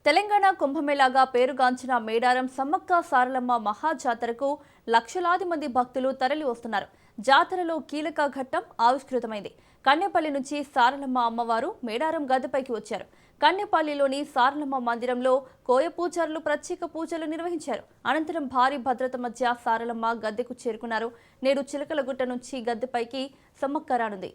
తెలంగాణ కుంభమేళాగా పేరుగాంచిన మేడారం సమ్మక్క సారలమ్మ మహాజాతరకు లక్షలాది మంది భక్తులు తరలి వస్తున్నారు. జాతరలో కీలక ఘట్టం ఆవిష్కృతమైంది. కన్నెపల్లి నుంచి సారలమ్మ అమ్మవారు మేడారం గద్దెపైకి వచ్చారు. కన్నెపల్లిలోని సారలమ్మ మందిరంలో కోయ పూజారులు ప్రత్యేక పూజలు నిర్వహించారు. అనంతరం భారీ భద్రత మధ్య సారలమ్మ గద్దెకు చేరుకున్నారు. నేడు చిలకలగుట్ట నుంచి గద్దెపైకి సమ్మక్క రానుంది.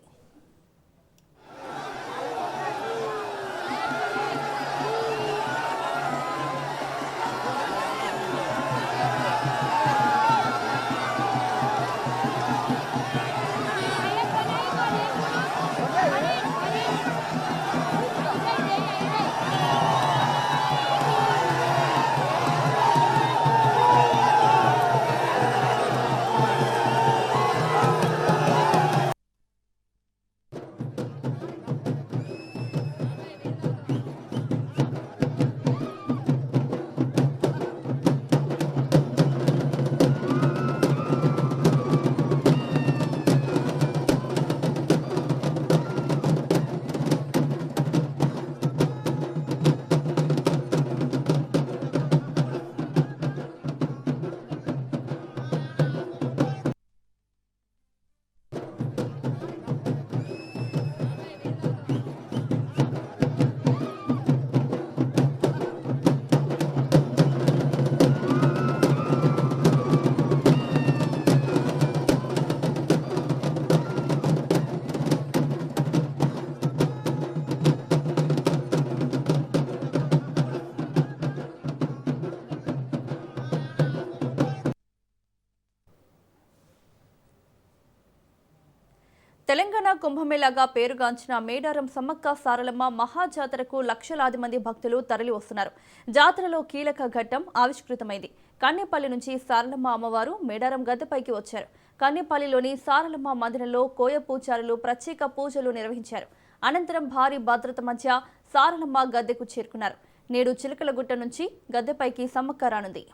తెలంగాణ కుంభమేళాగా పేరుగాంచిన మేడారం సమ్మక్క సారలమ్మ మహాజాతరకు లక్షలాది మంది భక్తులు తరలి వస్తున్నారు. జాతరలో కీలక ఘట్టం ఆవిష్కృతమైంది. కన్నెపల్లి నుంచి సారలమ్మ అమ్మవారు మేడారం గద్దెపైకి వచ్చారు. కన్నెపల్లిలోని సారలమ్మ మందిరంలో కోయ పూజారులు ప్రత్యేక పూజలు నిర్వహించారు. అనంతరం భారీ భద్రత మధ్య సారలమ్మ గద్దెకు చేరుకున్నారు. నేడు చిలకలగుట్ట నుంచి గద్దెపైకి సమ్మక్క రానుంది.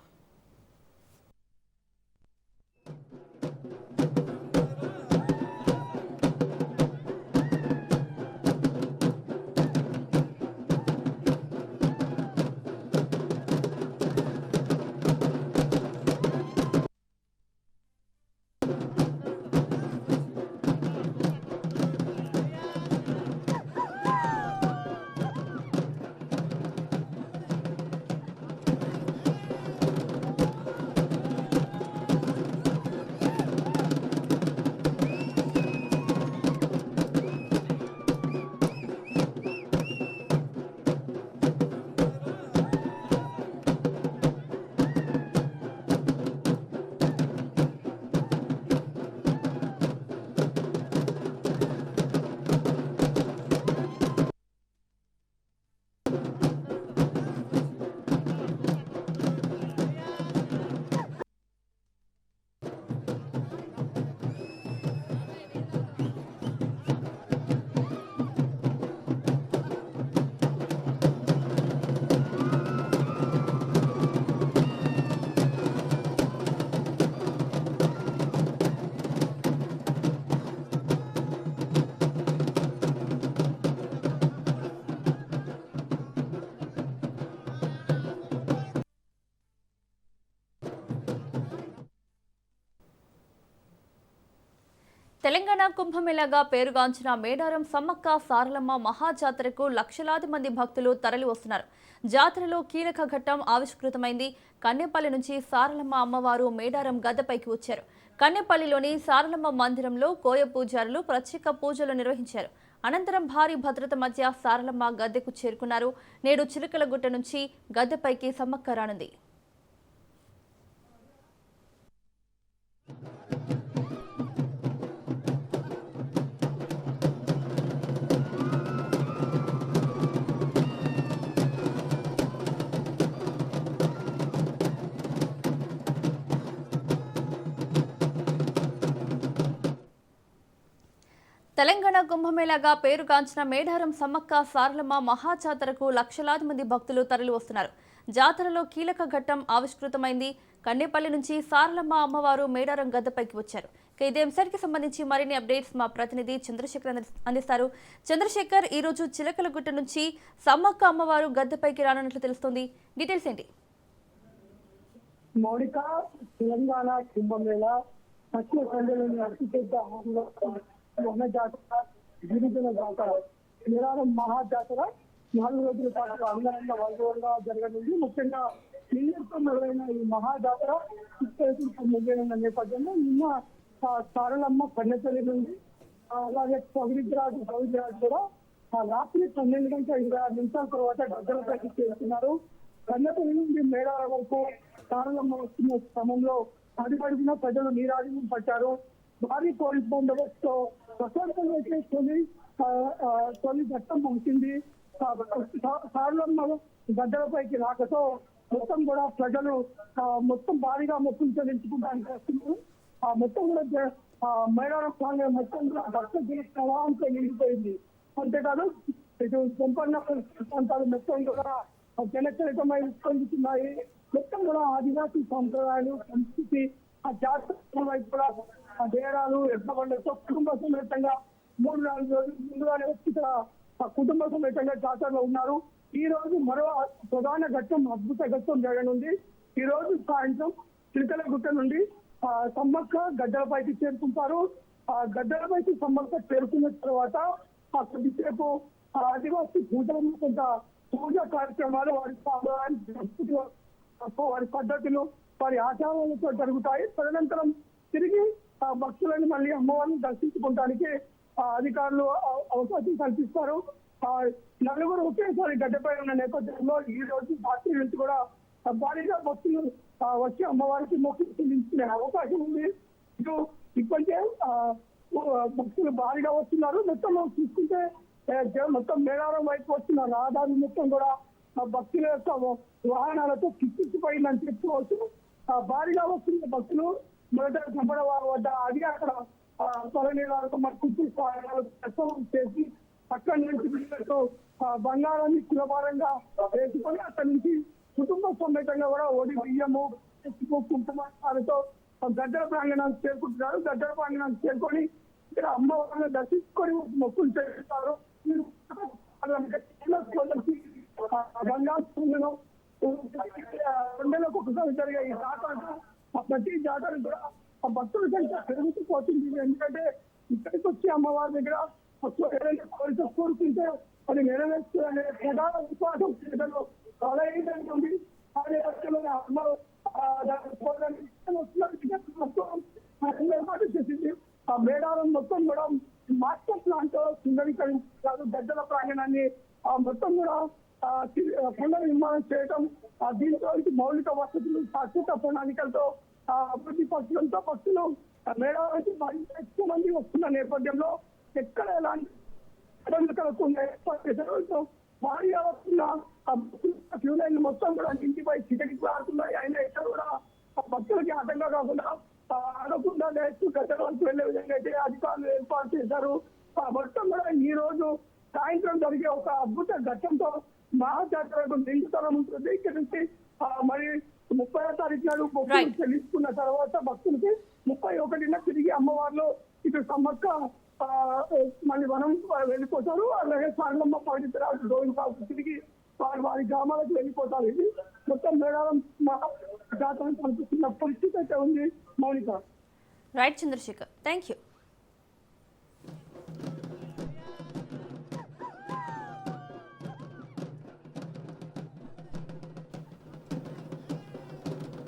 తెలంగాణ కుంభమేళాగా పేరుగాంచిన మేడారం సమ్మక్క సారలమ్మ మహాజాతరకు లక్షలాది మంది భక్తులు తరలి వస్తున్నారు. జాతరలో కీలక ఘట్టం ఆవిష్కృతమైంది. కన్నెపల్లి నుంచి సారలమ్మ అమ్మవారు మేడారం గద్దెపైకి వచ్చారు. కన్నెపల్లిలోని సారలమ్మ మందిరంలో కోయ పూజారులు ప్రత్యేక పూజలు నిర్వహించారు. అనంతరం భారీ భద్రత మధ్య సారలమ్మ గద్దెకు చేరుకున్నారు. నేడు చిలకలగుట్ట నుంచి గద్దెపైకి సమ్మక్క రానుంది. తెలంగాణ కుంభమేళాగా పేరుగాంచిన మేడారం సమ్మక్క సారలమ్మ మహాజాతరకు లక్షలాది మంది భక్తులు తరలి వస్తున్నారు. జాతరలో కీలక ఘట్టం ఆవిష్కృతమైంది. కన్నెపల్లి నుంచి సారలమ్మ అమ్మవారు మేడారం గద్దెపైకి వచ్చారు. ఇదే అంశానికి సంబంధించి మరిన్ని అప్డేట్స్ మా ప్రతినిధి చంద్రశేఖర్ అందిస్తారు. చంద్రశేఖర్, ఈ రోజు చిలకలగుట్ట నుంచి సమ్మక్క అమ్మవారు గద్దెపైకి రానున్నట్లు తెలుస్తోంది. డీటెయిల్స్ ఏంటి? మౌనిక, తెలంగాణ కుంభమేళ పశ్చిమ సంధ్యలోని అతిపెద్ద వన జాతర, గిరిజన జాతర, నిరారం మహాజాతర 4 రోజుల పాటు అంగరంగ వైభవంగా జరగనుంది. ముఖ్యంగా నిన్నతో మొదలైన ఈ మహాజాతర ముగియనున్న నేపథ్యంలో నిన్న సారలమ్మ కన్నెపల్లి నుండి అలాగే పవిత్రాజు కూడా రాత్రి 12:26 తర్వాత గద్దెలపైకి చేస్తున్నారు. కన్నెపల్లి నుండి మేడారం వరకు సారలమ్మ వస్తున్న క్రమంలో అడుగడుగున ప్రజలు నీరాజనం పట్టారు. భారీ పోలీస్ బందోబస్తుతో ప్రశాంతంగా తొలి ఘట్టం ముగిసింది. సారలమ్మ గద్దెలపైకి రాకతో మొత్తం కూడా ప్రజలు మొత్తం భారీగా మొక్కులు చెల్లించుకుంటానికి వస్తున్నారు. మొత్తం కూడా మేడారం ప్రాంగణం మొత్తం కూడా భక్త ప్రవాహంతో నిండిపోయింది. అంతేకాదు ఇటు సంపన్న ప్రాంతాలు మొత్తం కూడా జనచరితమై స్పందిస్తున్నాయి. మొత్తం కూడా ఆదివాసీ సంప్రదాయాలు, సంస్కృతి, ఆ జాతర వైపు కూడా డేరాలు, ఎడ్లబండలతో కుటుంబ సమేతంగా 3-4 రోజులు ముందుగానే వచ్చి ఇక్కడ కుటుంబ సమేతంగా జాతరలో ఉన్నారు. ఈ రోజు మరో ప్రధాన ఘట్టం, అద్భుత ఘట్టం జరగనుంది. ఈ రోజు సాయంత్రం చిలకలగుట్ట నుండి సమ్మక్క గద్దెలపైకి చేరుకుంటారు. గద్దెలపైకి సమ్మక్క చేరుకున్న తర్వాత కొద్దిసేపు ఆదివాసీ పూజలు, కొంత పూజా కార్యక్రమాలు వారి సాంప్రదాయాన్ని, వారి పద్ధతులు, వారి ఆచారాలతో జరుగుతాయి. తదనంతరం తిరిగి భక్తులను మళ్ళీ అమ్మవారిని దర్శించుకోవడానికి అధికారులు అవకాశం కల్పిస్తారు. 4 ఒకేసారి గడ్డపై ఉన్న నేపథ్యంలో ఈ రోజు రాత్రి నుంచి కూడా భారీగా భక్తులు వచ్చి అమ్మవారికి మొక్కులు చెల్లించుకునే అవకాశం ఉంది. ఇటు ఇప్పటికే భక్తులు భారీగా వస్తున్నారు. మొత్తం చూసుకుంటే మొత్తం మేడారం వైపు వస్తున్న రహదారి మొత్తం కూడా భక్తుల యొక్క వాహనాలతో కిక్కిపోయిందని చెప్పుకోవచ్చు. భారీగా వస్తున్న భక్తులు మొదట చంపడవారి వద్ద అది అక్కడ తొలనీళ్ళతో మట్టి చేసి అక్కడి నుంచి బంగారాన్ని సులభంగా వేసుకొని అక్కడి నుంచి కుటుంబ సమేతంగా కూడా ఓడి బియ్యము, కుంకుమాలతో గద్దెల ప్రాంగణానికి చేరుకుంటున్నారు. గద్దెల ప్రాంగణానికి చేరుకొని ఇక్కడ అమ్మవారిని దర్శించుకొని మొక్కులు చేస్తారు. బంగారు 2 నెలలకు ఒకసారి జరిగే ఈ జాతర, ప్రతి జాతర కూడా భక్తుల సంఖ్య పెరుగుతూ పోతుంది. ఎందుకంటే ఇక్కడికి వచ్చి అమ్మవారి దగ్గర ఏదైనా కోరిక కోరుకుంటే అది నెరవేర్చుకునే ప్రధాన విశ్వాసం ప్రజలు ఉంది. ఆ నేపథ్యంలో ఏర్పాటు చేసింది. ఆ మేడారం మొత్తం కూడా మాస్టర్ ప్లాన్ తో సుందరీకరించారు. గద్దెల ప్రాంగణాన్ని మొత్తం కూడా పునర్నిర్మాణం చేయడం, దీంతో మౌలిక వసతులు, శాశ్వత ప్రణాళికలతో అభివృద్ధి పరచడంతో భక్తులు మేడారానికి ఎక్కువ మంది వస్తున్న నేపథ్యంలో ఎక్కడ ఎలాంటి ఏర్పాటు చేశారు. భారీగా వస్తున్న క్యూ లైన్ మొత్తం కూడా ఇంటిపై చిటకి ఆడుతున్నాయి. అయినా ఎక్కడ కూడా భక్తులకి ఆటంగా కాకుండా ఆడకుండా డైరెక్ట్ గద్దెల వరకు వెళ్లే విధంగా అయితే అధికారులు ఏర్పాటు చేశారు. మొత్తం కూడా ఈ రోజు సాయంత్రం జరిగే ఒక అద్భుత ఘట్టంతో మహాజాతరకు నిండుతనం ఉంటుంది. ఇక్కడ నుంచి మరి 30వ తారీఖు నాడు మొక్కులు చెల్లించుకున్న తర్వాత భక్తులకి 31న తిరిగి అమ్మవారిలో ఇటు సమ్మక్క మళ్ళీ వనం వెళ్ళిపోతారు. అలాగే సారలమ్మ పవిత్రాజు గోవిందరాజు తిరిగి వారి గ్రామాలకు వెళ్ళిపోతారు. ఇది మొత్తం మేడారం జాతర కనిపిస్తున్న పరిస్థితి అయితే ఉంది. Mounika. Right Chandrasekhar, thank you.